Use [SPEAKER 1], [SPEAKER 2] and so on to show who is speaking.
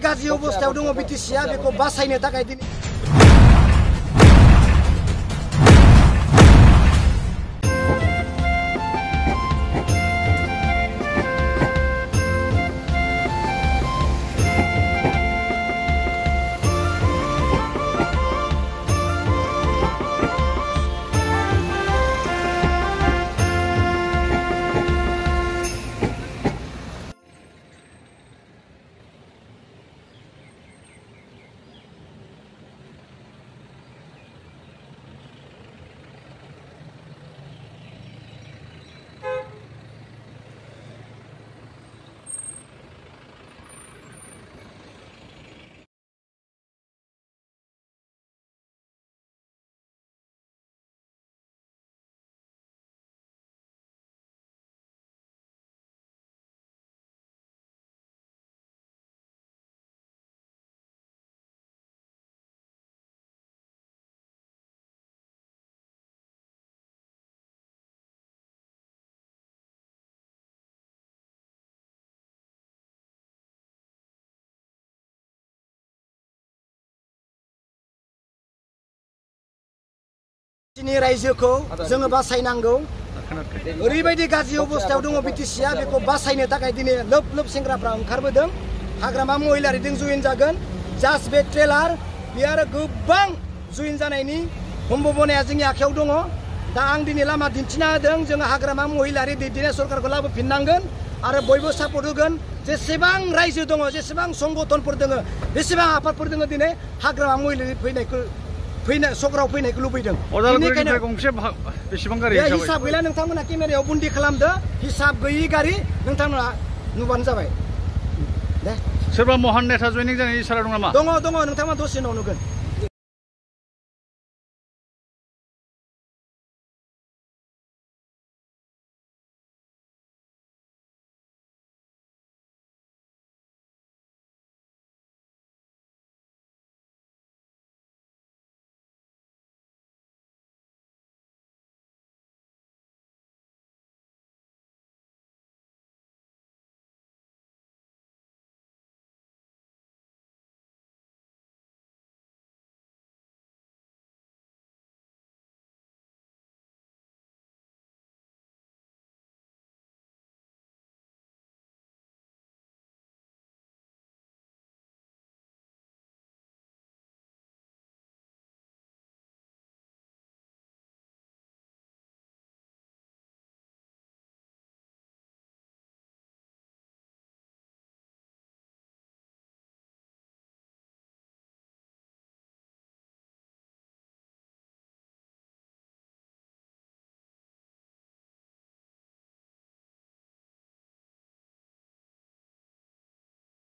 [SPEAKER 1] गाज्रि अबस्थायाव दङ बिटिसिआ बेखौ बासायनो थाखाय दिनै दिनै रायजोखौ जोङो बासायनांगौ ओरैबायदि गाज्रि अबस्थायाव दङ बिटिसिआ बेखौ बासायनो थाखाय दिनै लोब लोब सेंग्राफ्रा ओंखारबोदों हाग्रामा महिलारिजों जयेन जागोन जास्ट बे ट्रेलार बे आरो गोबां जयेन जानायनि सम्भावनाया जोंनि आखायाव दङ दा आं दिनै लामा दिन्थिना होदों जोङो हाग्रामा महिलारि दैदेननाय सरकारखौ लाबोफिननांगोन आरो बयबो सापर्ट होगोन जेसेबां रायजो दङ जेसेबां संगठनफोर दङ बेसेबां आफादफोर दङ दिनै हाग्रामा महिलारि सगराव फैनायखौ लुबैदों हिसाब गैला नोंथांमोना केमेरायाव बन्दी खालामदो हिसाब गैयि गारि नोंथांमोना नुबानो जाबाय दे
[SPEAKER 2] सोरबा महान नेता जयनिं जानायनि इसारा दं नामा
[SPEAKER 1] दङ नोंथांमोना दसे उनाव नुगोन